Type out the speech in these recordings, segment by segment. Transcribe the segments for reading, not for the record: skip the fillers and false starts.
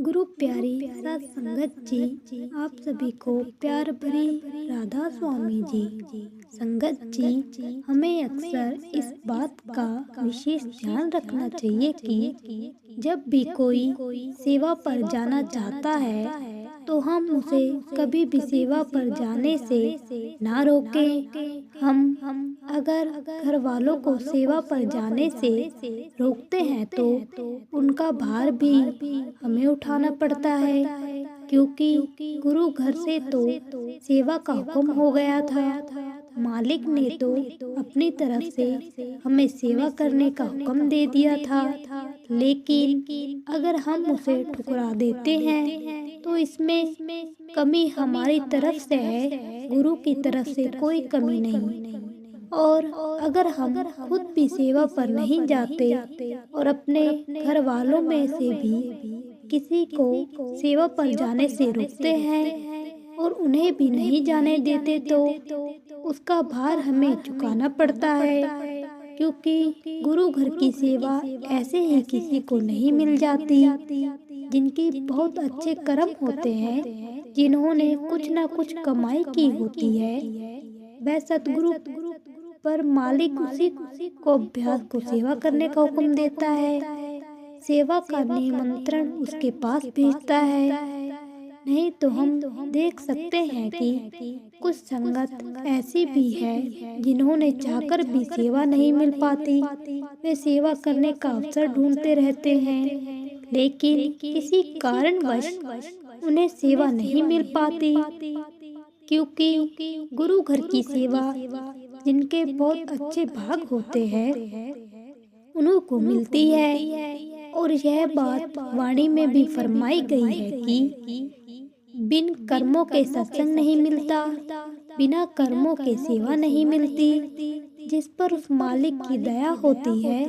गुरु प्यारी सात संगत जी, आप सभी को प्यार भरी राधा स्वामी जी। संगत जी, हमें अक्सर इस बात का विशेष ध्यान रखना चाहिए कि जब भी कोई सेवा पर जाना चाहता है तो हम उसे कभी भी सेवा पर जाने से ना रोकें। हम अगर घर वालों को सेवा पर जाने से रोकते हैं तो उनका भार भी हमें उठाना पड़ता है, क्योंकि गुरु घर से तो सेवा का हुक्म हो गया था। मालिक ने तो अपनी तरफ से हमें सेवा करने का हुक्म दे दिया था, लेकिन अगर हम उसे ठुकरा देते हैं तो इसमें कमी हमारी तरफ से है, गुरु की तरफ से कोई कमी नहीं। और अगर हम खुद भी सेवा पर नहीं जाते और अपने घर वालों में से भी किसी को सेवा पर जाने से रोकते हैं और उन्हें भी नहीं जाने देते तो उसका भार हमें चुकाना पड़ता है, क्योंकि गुरु घर की सेवा ऐसे ही किसी को नहीं मिल जाती। जिनकी बहुत अच्छे कर्म होते हैं, जिन्होंने कुछ ना कुछ कमाई की होती है, वह सतगुरु पर मालिक उसी को अभ्यास को सेवा करने का हुक्म देता है। सेवा का निमंत्रण उसके पास भेजता है। नहीं तो हम देख सकते हैं कि कुछ संगत ऐसी भी है जिन्होंने चाहकर भी सेवा नहीं मिल पाती। वे सेवा करने का अवसर ढूंढते रहते हैं, लेकिन किसी कारणवश उन्हें सेवा नहीं मिल पाती, क्योंकि गुरु घर की सेवा जिनके बहुत अच्छे भाग होते हैं उन्हीं को मिलती है। और यह बात वाणी में भी फरमाई गई है कि बिन कर्मों के सत्संग नहीं मिलता, बिना कर्मों के सेवा नहीं मिलती। जिस पर उस मालिक की दया होती है,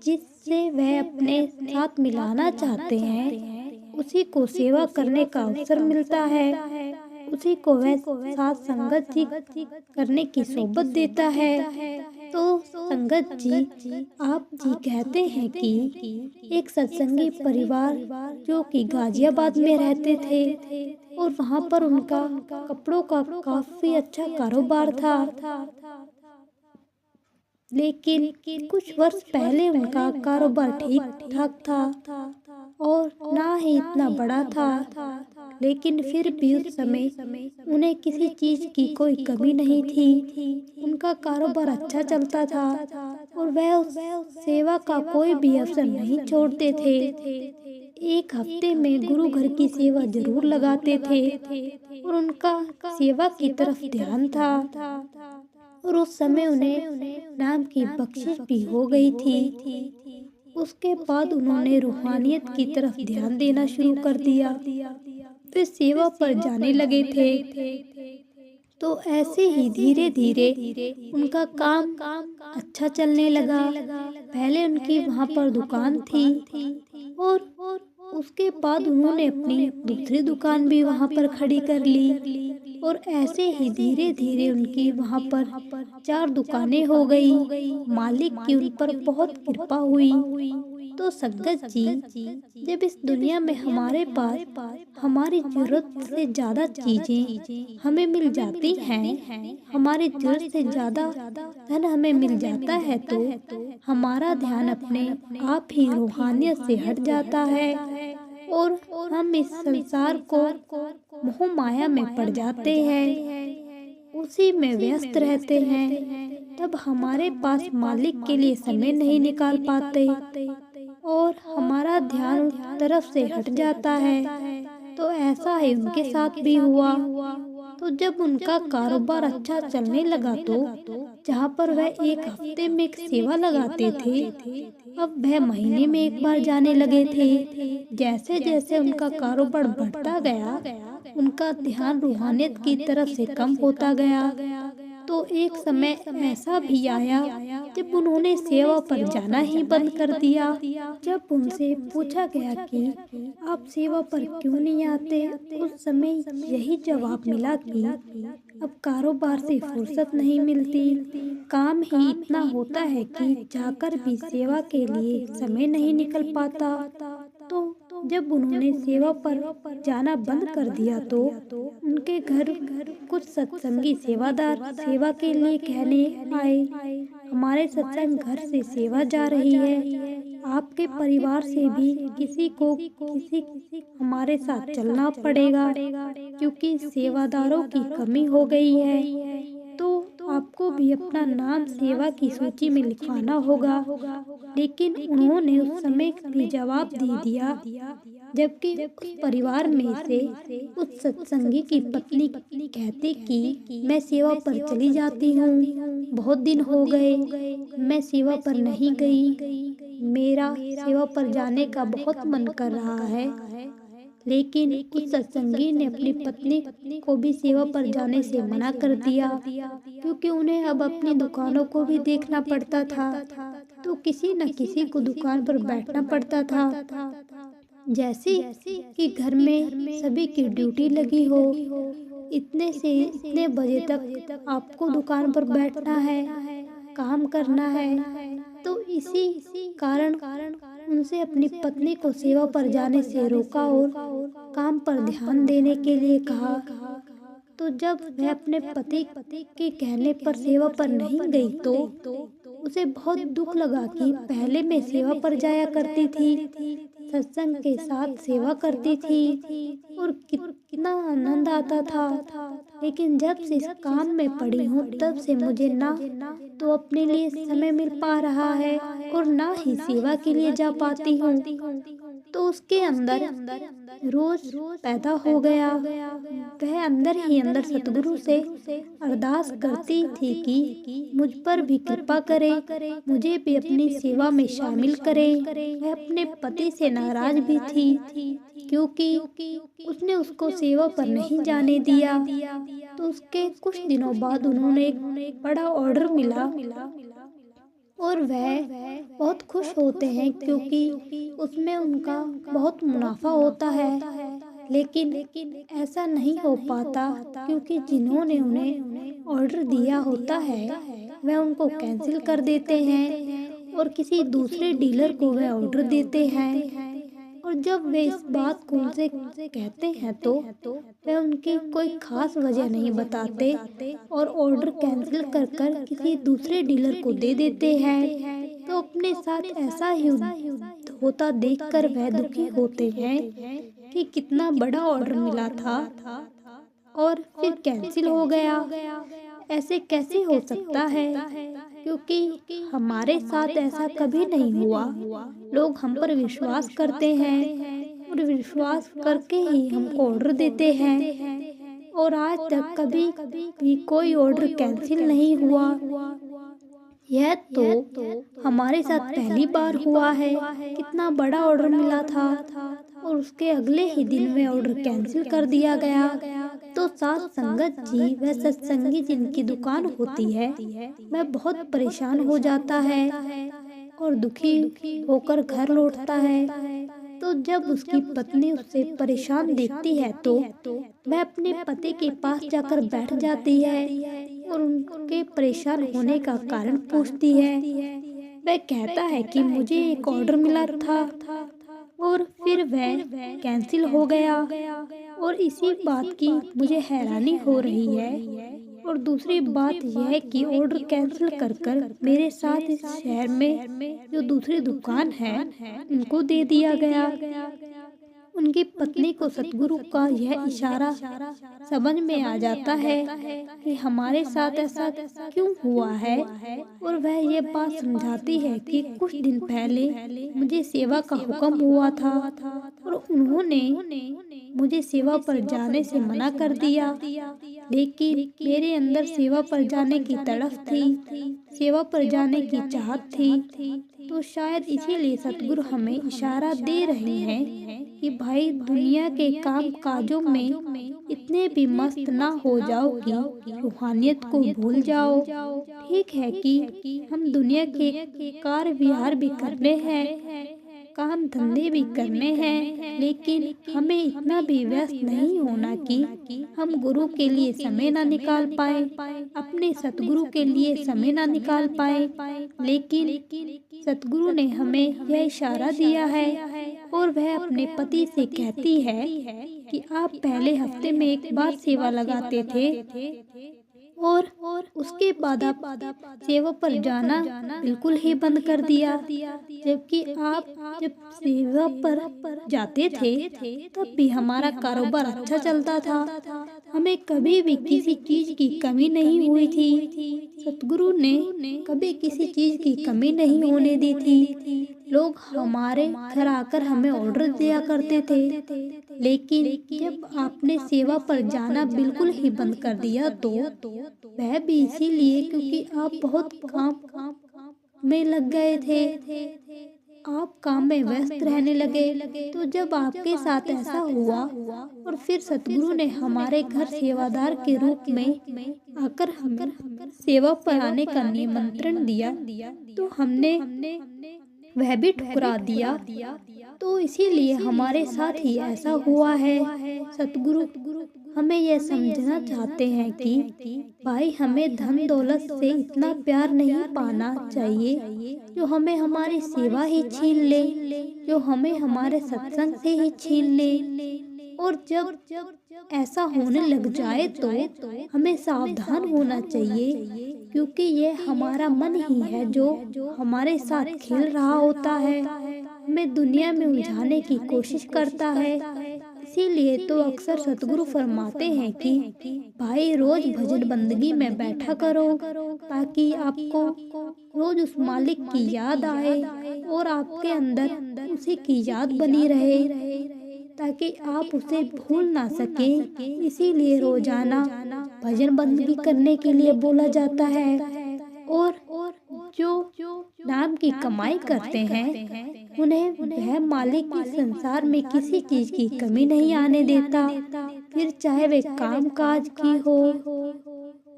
जिससे वह अपने साथ मिलाना चाहते हैं, उसी को सेवा करने का अवसर मिलता है, उसी को वह साथ संगत जी करने की सोबत देता है। तो संगत जी, आप जी कहते हैं कि एक सत्संगी परिवार जो कि गाजियाबाद में रहते थे और वहाँ पर उनका कपड़ों का काफी अच्छा कारोबार था, लेकिन कुछ वर्ष पहले उनका कारोबार ठीक ठाक था और ना ही इतना बड़ा था, लेकिन फिर भी उस समय उन्हें किसी चीज की कोई कमी नहीं थी। उनका कारोबार अच्छा चलता था और वह उस सेवा का कोई भी अवसर नहीं छोड़ते थे। एक हफ्ते में गुरु घर की सेवा जरूर लगाते थे और उनका सेवा की तरफ ध्यान था। और उस समय उन्हें नाम की बख्शिश भी हो गई थी। उसके बाद उन्होंने रूहानियत की तरफ ध्यान देना शुरू कर दिया। वे सेवा पर जाने लगे थे। तो ऐसे ही धीरे धीरे उनका काम अच्छा चलने लगा। पहले उनकी वहाँ पर दुकान थी और उसके बाद उन्होंने अपनी दूसरी दुकान भी वहाँ पर खड़ी कर ली और ऐसे ही धीरे धीरे उनकी वहाँ पर 4 दुकानें हो गई। मालिक की उन पर बहुत कृपा हुई। तो संगत जी, जब इस दुनिया में हमारे पास हमारी जरूरत से ज़्यादा चीज़ें हमें मिल जाती हैं, हमारी जरूरत से ज़्यादा धन हमें मिल जाता है, तो हमारा ध्यान अपने आप ही रूहानियत से हट जाता है और हम इस संसार को मोह माया में पड़ जाते हैं, उसी में व्यस्त रहते हैं। तब हमारे पास मालिक के लिए समय नहीं निकाल पाते और हमारा ध्यान उस तरफ से हट जाता है। तो ऐसा ही उनके साथ भी हुआ। तो जब उनका कारोबार अच्छा चलने लगा तो जहाँ पर वह एक हफ्ते में एक सेवा लगाते थे, अब वह महीने में एक बार जाने लगे थे। जैसे जैसे उनका कारोबार बढ़ता गया, उनका ध्यान रूहानियत की तरफ से कम होता गया। तो एक समय ऐसा भी आया जब उन्होंने सेवा पर जाना ही बंद कर दिया। जब उनसे पूछा गया कि आप सेवा पर क्यों नहीं आते, उस समय यही जवाब मिला कि अब कारोबार से फुर्सत नहीं मिलती, काम ही इतना होता है कि जाकर भी सेवा के लिए समय नहीं निकल पाता। तो जब उन्होंने सेवा पर जाना बंद कर दिया तो उनके घर कुछ सत्संगी सेवादार सेवा के लिए कहने आए, हमारे सत्संग घर से सेवा जा रही है, आपके परिवार से भी किसी हमारे साथ चलना पड़ेगा क्योंकि सेवादारों की कमी हो गई है। तो आपको भी अपना नाम सेवा की सूची में लिखवाना होगा। लेकिन उन्होंने उस समय भी जवाब दे दिया, जबकि उस परिवार में से उस सत्संगी की पत्नी कहती कि मैं सेवा पर चली जाती हूँ, बहुत दिन हो गए मैं सेवा पर नहीं गई, मेरा सेवा पर जाने का बहुत मन कर रहा है। लेकिन उस सत्संगी ने अपनी पत्नी को भी सेवा पर जाने से मना कर दिया, क्योंकि उन्हें अब अपनी दुकानों को भी देखना पड़ता था, तो किसी न किसी को दुकान पर बैठना पड़ता था। जैसे कि घर में सभी की ड्यूटी लगी हो, इतने से इतने बजे तक आपको दुकान पर बैठना है, काम करना है। तो इसी कारण उनसे अपनी पत्नी को सेवा पर जाने से रोका और काम पर ध्यान देने के लिए कहा। तो जब वह अपने पति के कहने पर सेवा पर नहीं गई तो उसे बहुत दुख लगा कि पहले मैं सेवा पर जाया करती थी, सत्संग के साथ सेवा करती थी और कितना आनंद आता था, लेकिन जब से इस काम में पड़ी हूँ तब से मुझे ना तो अपने लिए समय मिल पा रहा है और ना ही सेवा के लिए जा पाती हूँ। तो उसके अंदर रोज पैदा हो गया। वह अंदर ही अंदर सतगुरु से अरदास करती थी कि मुझ पर भी कृपा करे, मुझे भी अपनी सेवा में शामिल करे। वह अपने पति से नाराज भी थी क्योंकि उसने उसको सेवा पर नहीं जाने दिया। तो उसके कुछ दिनों बाद उन्होंने एक बड़ा ऑर्डर मिला और वह बहुत खुश होते हैं क्योंकि उसमें उनका बहुत मुनाफा होता है। लेकिन ऐसा नहीं हो पाता क्योंकि जिन्होंने उन्हें ऑर्डर दिया होता है वह उनको कैंसिल कर देते हैं और किसी दूसरे डीलर को वह ऑर्डर देते हैं। और जब वे इस बात को उनसे कहते हैं तो वे उनकी कोई खास वजह नहीं बताते और ऑर्डर कैंसिल कर किसी दूसरे डीलर को दे देते हैं। तो अपने साथ ऐसा ही होता देखकर वह दुखी होते हैं कि कितना बड़ा ऑर्डर मिला था और फिर कैंसिल हो गया, ऐसे कैसे हो सकता है, क्योंकि हमारे साथ ऐसा कभी नहीं हुआ। लोग हम पर विश्वास करते हैं और विश्वास करके ही हमको ऑर्डर देते हैं और आज तक कभी भी कोई ऑर्डर कैंसिल नहीं हुआ। यह तो हमारे साथ पहली बार हुआ है। कितना बड़ा ऑर्डर मिला था और उसके अगले ही दिन में ऑर्डर कैंसिल कर दिया गया। तो साथ संगत जी व सत्संगी जिनकी दुकान होती है वह बहुत परेशान हो जाता है और दुखी होकर घर लौटता है। तो जब उसकी पत्नी उससे परेशान देखती है तो वह अपने पति के पास जाकर बैठ जाती है और उनके परेशान होने का कारण पूछती है। वह कहता है कि मुझे एक ऑर्डर मिला था और फिर वह कैंसिल हो गया और इसी बात की मुझे हैरानी हो रही है। और दूसरी बात यह है कि ऑर्डर कैंसिल कर मेरे साथ इस शहर में जो दूसरी दुकान है उनको दे दिया गया। उनकी पत्नी को सतगुरु का यह इशारा समझ में आ जाता है कि हमारे साथ ऐसा क्यों हुआ है और वह ये बात समझाती है कि कुछ दिन पहले मुझे सेवा का हुक्म हुआ था और उन्होंने मुझे सेवा पर जाने से मना कर दिया, लेकिन मेरे अंदर सेवा पर जाने की तड़फ थी, सेवा पर जाने की चाहत थी। तो शायद इसीलिए सतगुरु हमें इशारा दे रहे हैं कि भाई दुनिया के काम काजों में इतने भी मस्त ना हो जाओ कि रूहानियत को भूल जाओ। ठीक है कि हम दुनिया के कार विहार भी करने हैं, काम धंधे भी करने हैं, लेकिन हमें इतना भी व्यस्त नहीं होना कि हम गुरु के लिए समय ना निकाल पाए, अपने सतगुरु के लिए समय ना निकाल पाए। लेकिन सतगुरु ने हमें यह इशारा दिया है और वह अपने पति से कहती है कि आप पहले हफ्ते में एक बार सेवा लगाते थे और उसके बाद आप सेवा पर जाना बिल्कुल ही बंद कर दिया। जबकि आप जब सेवा पर जाते थे तब भी हमारा कारोबार अच्छा चलता था, हमें कभी भी किसी चीज की कमी नहीं हुई थी। सतगुरु ने कभी किसी चीज की कमी नहीं होने दी थी। लोग हमारे घर आकर हमें ऑर्डर दिया करते थे, लेकिन जब आपने सेवा पर जाना बिल्कुल ही बंद कर दिया तो वह भी इसीलिए क्योंकि आप बहुत काम में लग गए थे, आप काम में व्यस्त रहने लगे। तो जब आपके साथ ऐसा हुआ और फिर सतगुरु ने हमारे घर सेवादार के रूप में आकर हमें सेवा पर आने का निमंत्रण दिया, तो हमने वह भी ठुकरा दिया। तो इसीलिए हमारे साथ ही ऐसा हुआ है। सतगुरु हमें यह समझना चाहते हैं कि भाई हमें धन दौलत से इतना प्यार नहीं पाना चाहिए जो हमें हमारी सेवा ही छीन ले, जो हमें हमारे सत्संग से ही छीन ले। और जब ऐसा होने लग जाए तो हमें सावधान होना चाहिए, क्योंकि ये हमारा मन ही है जो हमारे साथ खेल रहा होता है, हमें दुनिया में उलझाने की कोशिश करता है। इसीलिए तो अक्सर सतगुरु फरमाते हैं कि भाई रोज भजन बंदगी में बैठा करो, ताकि आपको रोज उस मालिक की याद आए और आपके अंदर उसी की याद बनी रहे, ताकि आप उसे भूल ना सके। इसीलिए रोजाना भजन बंदगी करने के लिए बोला जाता है। और जो नाम की कमाई करते हैं उन्हें वह मालिक इस संसार में किसी चीज की कमी नहीं आने देता, फिर चाहे वे काम काज की हो,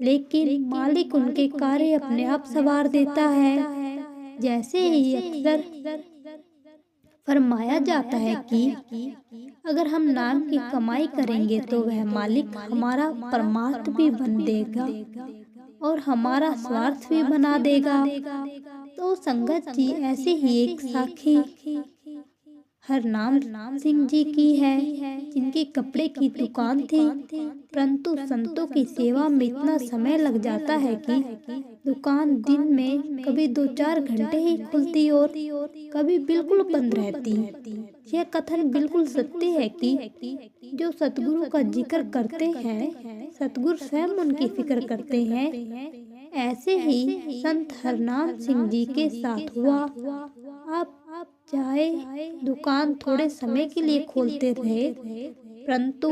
लेकिन मालिक उनके कार्य अपने आप संवार देता है। जैसे ही अक्सर फरमाया जाता है कि अगर हम नाम की कमाई करेंगे तो वह मालिक हमारा परमार्थ भी बन देगा और हमारा स्वार्थ भी बना देगा। तो संगत जी ऐसे ही एक साखी हरनाम सिंह जी की है, जिनकी कपड़े की दुकान थी, परंतु संतों की सेवा में इतना समय लग जाता है कि दुकान दिन में कभी 2-4 घंटे ही खुलती और कभी बिल्कुल बंद रहती। यह कथन बिल्कुल सत्य है कि जो सतगुरु का जिक्र करते हैं सतगुरु स्वयं उनकी फिक्र करते हैं। ऐसे ही संत हरनाम सिंह जी के साथ हुआ। आप चाहे दुकान थोड़े समय के लिए खोलते रहे, परंतु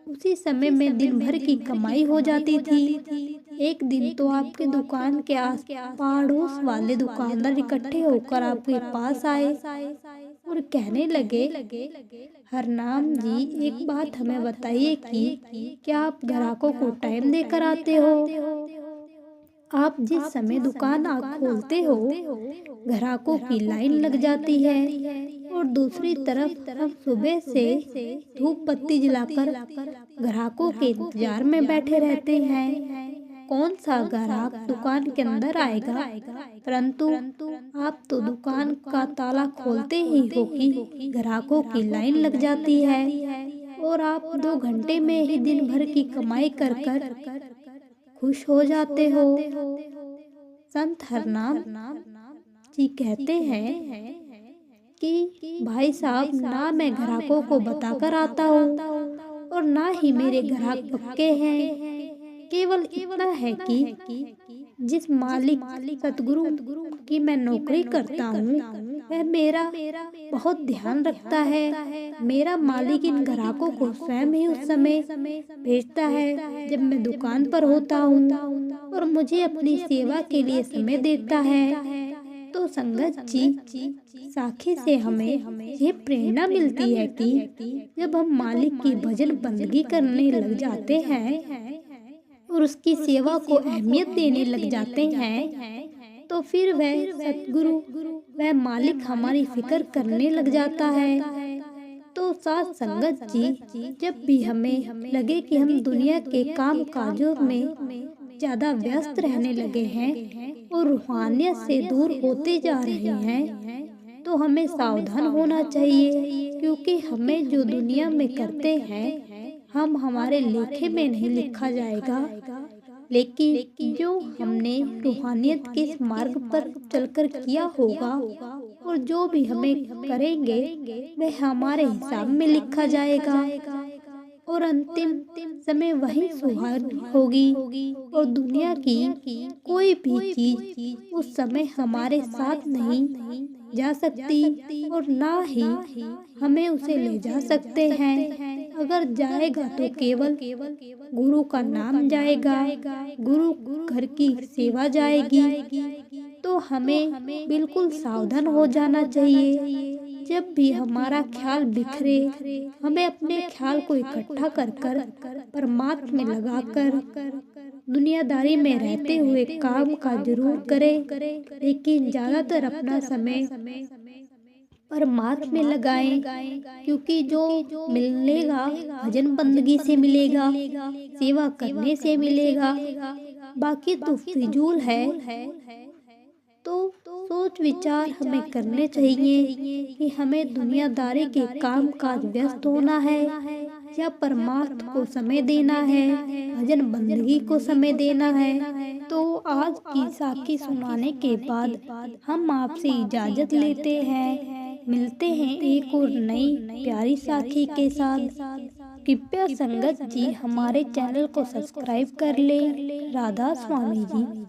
उसी समय में दिन भर की कमाई हो जाती थी। एक दिन तो आपके दुकान के आस पड़ोस वाले दुकानदार इकट्ठे होकर आपके पास आए और कहने लगे, हरनाम जी एक बात हमें बताइए कि क्या आप ग्राहकों को टाइम देकर आते हो? आप जिस समय दुकान आप खोलते हो ग्राहकों की लाइन लग जाती है और दूसरी तरफ हम सुबह से धूप बत्ती जलाकर ग्राहकों के इंतजार में बैठे रहते हैं। कौन सा ग्राहक दुकान के अंदर आएगा? परंतु आप तो दुकान का ताला खोलते ही हो कि ग्राहकों की लाइन लग जाती है और आप 2 घंटे में ही दिन भर की कमाई कर खुश हो जाते हो। संत हरनाम जी कहते हैं कि भाई साहब ना मैं ग्राहकों को बताकर आता हूँ और ना ही मेरे ग्राहक पक्के हैं। केवल इतना है कि जिस मालिक सतगुरु की मैं नौकरी करता हूँ वह मेरा बहुत ध्यान रखता है। मेरा मालिक इन ग्राहकों को स्वयं ही उस समय भेजता है जब मैं दुकान पर होता हूँ और मुझे अपनी सेवा के लिए समय देता है। तो संगत जी साखी से हमें ये प्रेरणा मिलती है कि जब हम मालिक की भजन बंदगी करने लग जाते हैं और उसकी सेवा को अहमियत देने लग जाते हैं तो फिर वह सतगुरु, वह मालिक हमारी फिक्र करने लग जाता है। तो साथ संगत जी, जब भी हमें लगे कि हम दुनिया के काम काजों में ज़्यादा व्यस्त रहने लगे हैं और रूहानियत से दूर होते जा रहे हैं, तो हमें सावधान होना चाहिए, क्योंकि हमें जो दुनिया में करते हैं हम हमारे लेखे में नहीं लिखा जाएगा, लेकिन जो हमने रूहानियत के इस मार्ग पर चलकर किया होगा और जो भी हमें करेंगे वह हमारे हिसाब में लिखा जाएगा और अंतिम समय वही सुहानी होगी और दुनिया की कोई भी चीज उस समय हमारे साथ नहीं जा सकती और ना ही हमें उसे ले जा सकते हैं। अगर जाएगा तो केवल गुरु का नाम जाएगा, गुरु घर की सेवा जाएगी। तो हमें बिल्कुल सावधान हो जाना चाहिए। जब भी हमारा ख्याल बिखरे, हमें अपने ख्याल को इकट्ठा कर कर परमात्मा में लगाकर दुनियादारी में रहते हुए काम का जरूर करें, लेकिन ज़्यादातर अपना समय परमात्मा में लगाएं, क्योंकि जो मिलेगा भजन बंदगी से मिलेगा, सेवा करने से मिलेगा, बाकी तो फिजूल है। तो सोच विचार हमें करने चाहिए कि हमें दुनियादारी के काम काज व्यस्त होना है या परमात्मा को समय देना है, भजन बंदगी को समय देना है। तो आज की साखी सुनाने के बाद हम आपसे इजाज़त लेते हैं। मिलते हैं एक और नई प्यारी साखी के साथ। कृपया संगत जी हमारे चैनल को सब्सक्राइब कर ले। राधा स्वामी जी।